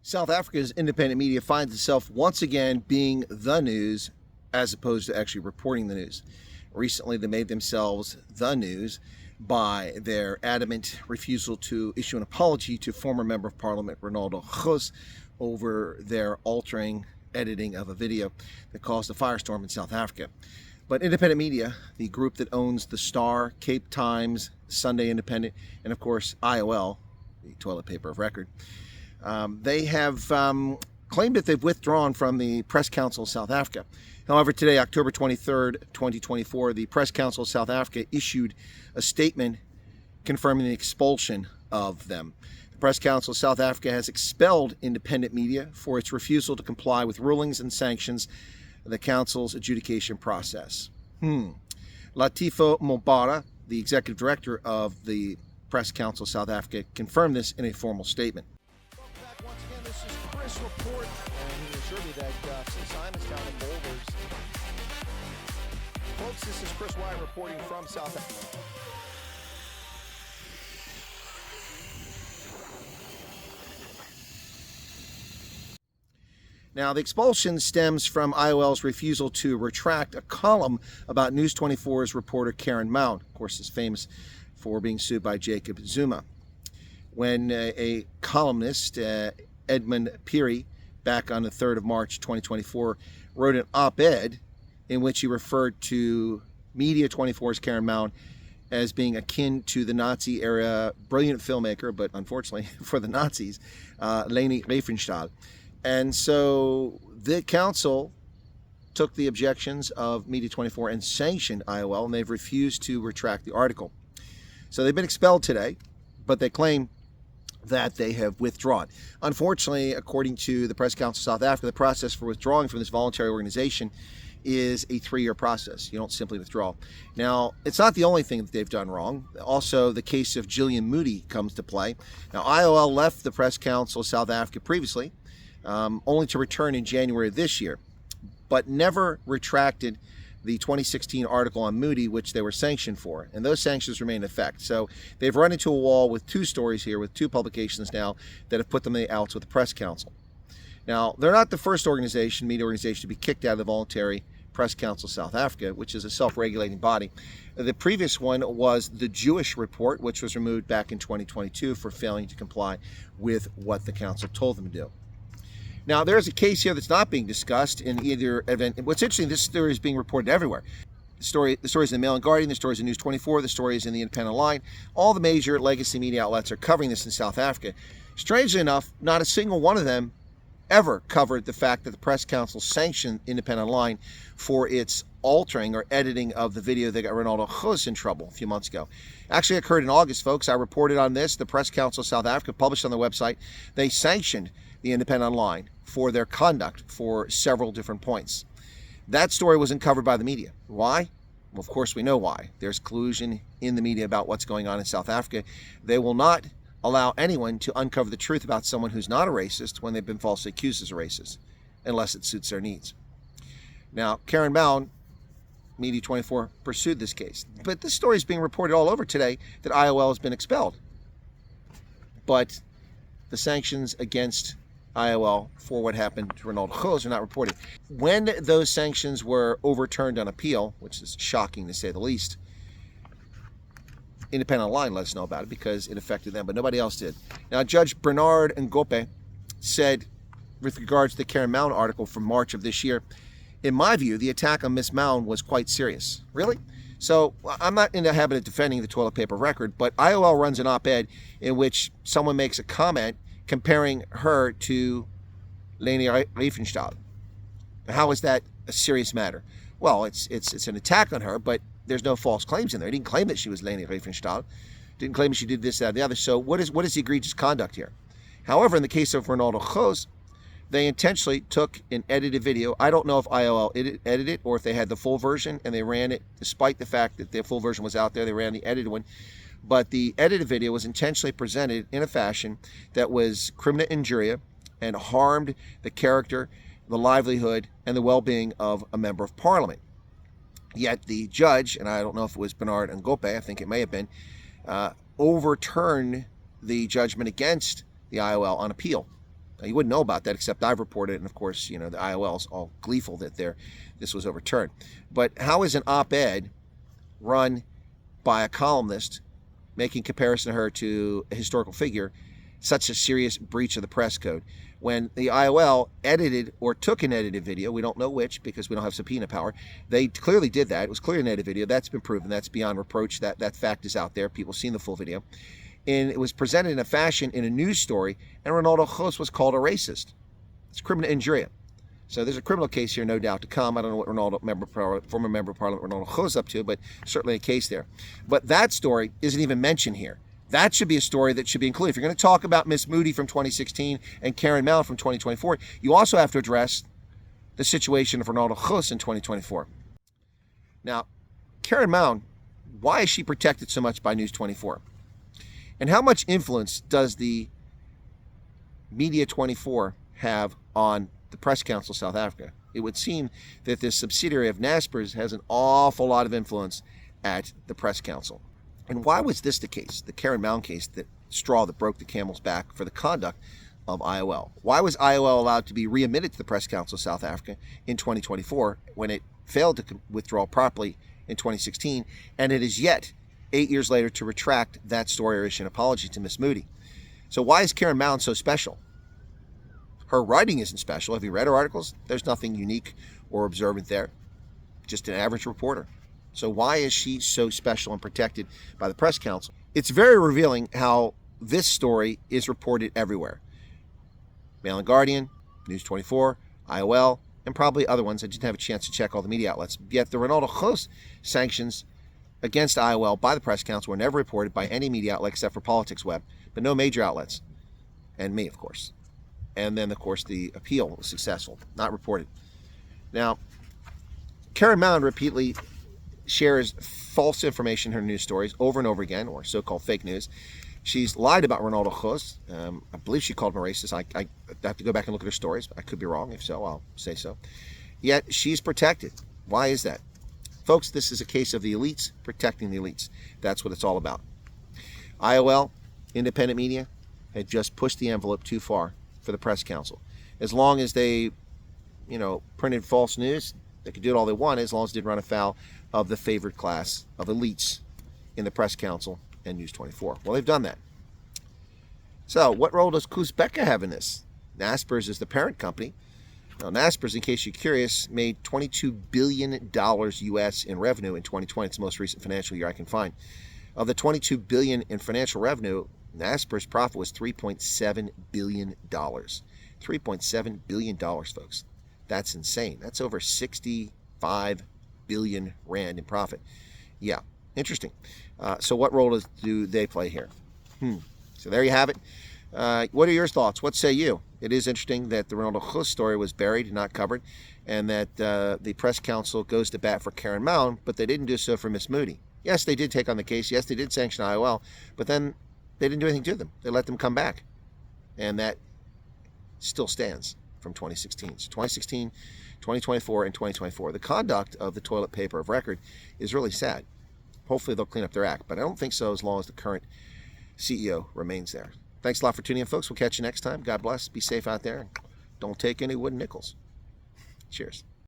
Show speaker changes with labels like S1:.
S1: South Africa's independent media finds itself once again being the news as opposed to actually reporting the news. Recently, they made themselves the news by their adamant refusal to issue an apology to former Member of Parliament Ronaldo Gous over their altering editing of a video that caused a firestorm in South Africa. But independent media, the group that owns The Star, Cape Times, Sunday Independent, and of course IOL, the toilet paper of record, they have claimed that they've withdrawn from the Press Council of South Africa. However, today, October 23rd, 2024, the Press Council of South Africa issued a statement confirming the expulsion of them. The Press Council of South Africa has expelled independent media for its refusal to comply with rulings and sanctions of the Council's adjudication process. Latifo Mobara, the Executive Director of the Press Council of South Africa, confirmed this in a formal statement.
S2: Once again, this is Chris Report, and he assured me that since I'm in town in Boulders, folks, this is Chris Wyatt reporting from South Africa.
S1: Now, the expulsion stems from IOL's refusal to retract a column about News 24's reporter Karyn Maughan, of course, is famous for being sued by Jacob Zuma. When a columnist, Edmund Peary, back on the 3rd of March 2024, wrote an op-ed in which he referred to Media 24's Karyn Maughan as being akin to the Nazi-era brilliant filmmaker, but unfortunately for the Nazis, Leni Riefenstahl. And so the council took the objections of Media 24 and sanctioned IOL, and they've refused to retract the article. So they've been expelled today, but they claim that they have withdrawn. Unfortunately, according to the Press Council of South Africa, the process for withdrawing from this voluntary organization is a 3-year process. You don't simply withdraw. Now, it's not the only thing that they've done wrong. Also, the case of Gillian Moody comes to play. Now, IOL left the Press Council of South Africa previously, only to return in January of this year, but never retracted the 2016 article on Moody, which they were sanctioned for, and those sanctions remain in effect. So they've run into a wall with 2 stories here, with 2 publications now that have put them in the outs with the Press Council. Now, they're not the first organization, media organization, to be kicked out of the voluntary Press Council of South Africa, which is a self-regulating body. The previous one was the Jewish Report, which was removed back in 2022 for failing to comply with what the council told them to do. Now, there's a case here that's not being discussed in either event. What's interesting, this story is being reported everywhere. The story is in the Mail and Guardian, the story is in News 24, the story is in the Independent Line. All the major legacy media outlets are covering this in South Africa. Strangely enough, not a single one of them ever covered the fact that the Press Council sanctioned Independent Line for its altering or editing of the video that got Ronaldo Gous in trouble a few months ago. Actually occurred in August, folks. I reported on this. The Press Council of South Africa published on their website. They sanctioned the Independent Online for their conduct for several different points. That story wasn't covered by the media. Why? Well, of course we know why. There's collusion in the media about what's going on in South Africa. They will not allow anyone to uncover the truth about someone who's not a racist when they've been falsely accused as a racist, unless it suits their needs. Now, Karyn Maughan, Media 24, pursued this case. But this story is being reported all over today that IOL has been expelled. But the sanctions against IOL for what happened to Ronaldo Gous are not reported. When those sanctions were overturned on appeal, which is shocking to say the least, Independent Line let us know about it because it affected them, but nobody else did. Now, Judge Bernard Ngope said, with regards to the Karyn Maughan article from March of this year, in my view, the attack on Miss Maughan was quite serious. Really? So I'm not in the habit of defending the toilet paper record, but IOL runs an op-ed in which someone makes a comment comparing her to Leni Riefenstahl. How is that a serious matter? Well, it's an attack on her, but there's no false claims in there. He didn't claim that she was Leni Riefenstahl. Didn't claim she did this, that, or the other. So what is the egregious conduct here? However, in the case of Ronaldo Gous, they intentionally took an edited video. I don't know if IOL edited it or if they had the full version and they ran it, despite the fact that the full version was out there. They ran the edited one. But the edited video was intentionally presented in a fashion that was criminal injuria and harmed the character, the livelihood, and the well-being of a member of parliament. Yet the judge, and I don't know if it was Bernard Ngope, I think it may have been, overturned the judgment against the IOL on appeal. Now, you wouldn't know about that except I've reported it, and of course, the IOL's all gleeful that this was overturned. But how is an op-ed run by a columnist making comparison to her to a historical figure such a serious breach of the press code when the IOL edited or took an edited video? We don't know which because we don't have subpoena power. They clearly did that. It was clearly an edited video. That's been proven. That's beyond reproach. That fact is out there. People have seen the full video. And it was presented in a fashion in a news story, and Ronaldo Jose was called a racist. It's criminal injuria. So there's a criminal case here, no doubt, to come. I don't know what former member of Parliament Ronaldo Jose is up to, but certainly a case there. But that story isn't even mentioned here. That should be a story that should be included. If you're going to talk about Miss Moody from 2016 and Karyn Maughan from 2024, you also have to address the situation of Ronaldo Jose in 2024. Now, Karyn Maughan, why is she protected so much by News 24? And how much influence does the Media 24 have on the Press Council of South Africa? It would seem that this subsidiary of Naspers has an awful lot of influence at the Press Council. And why was this the case, the Karyn Maughan case, the straw that broke the camel's back for the conduct of IOL? Why was IOL allowed to be readmitted to the Press Council of South Africa in 2024 when it failed to withdraw properly in 2016, and it is yet 8 years later to retract that story or issue an apology to Miss Moody? So why is Karyn Maughan so special? Her writing isn't special. Have you read her articles? There's nothing unique or observant there. Just an average reporter. So why is she so special and protected by the Press Council? It's very revealing how this story is reported everywhere. Mail and Guardian, News 24, IOL, and probably other ones. I didn't have a chance to check all the media outlets. Yet the Ronaldo Jose sanctions against IOL by the Press Council were never reported by any media outlet except for Politics Web, but no major outlets. And me, of course. And then, of course, the appeal was successful. Not reported. Now, Karyn Maughan repeatedly shares false information in her news stories over and over again, or so-called fake news. She's lied about Ronaldo Jose. I believe she called him a racist. I have to go back and look at her stories. I could be wrong. If so, I'll say so. Yet she's protected. Why is that? Folks, this is a case of the elites protecting the elites. That's what it's all about. IOL, independent media, had just pushed the envelope too far for the Press Council. As long as they, printed false news, they could do it all they wanted, as long as it didn't run afoul of the favored class of elites in the Press Council and News 24. Well, they've done that. So, what role does Kuzbeka have in this? Naspers is the parent company. Now, Naspers, in case you're curious, made $22 billion US in revenue in 2020. It's the most recent financial year I can find. Of the $22 billion in financial revenue, Naspers' profit was $3.7 billion. $3.7 billion, folks. That's insane. That's over 65 billion rand in profit. Yeah, interesting. So what role do they play here? So there you have it. What are your thoughts? What say you? It is interesting that the Ronaldo Jose story was buried and not covered, and that the Press Council goes to bat for Karyn Maughan, but they didn't do so for Miss Moody. Yes, they did take on the case. Yes, they did sanction IOL, but then they didn't do anything to them. They let them come back, and that still stands from 2016. So 2016, 2024, and 2024. The conduct of the toilet paper of record is really sad. Hopefully they'll clean up their act, but I don't think so as long as the current CEO remains there. Thanks a lot for tuning in, folks. We'll catch you next time. God bless. Be safe out there. Don't take any wooden nickels. Cheers.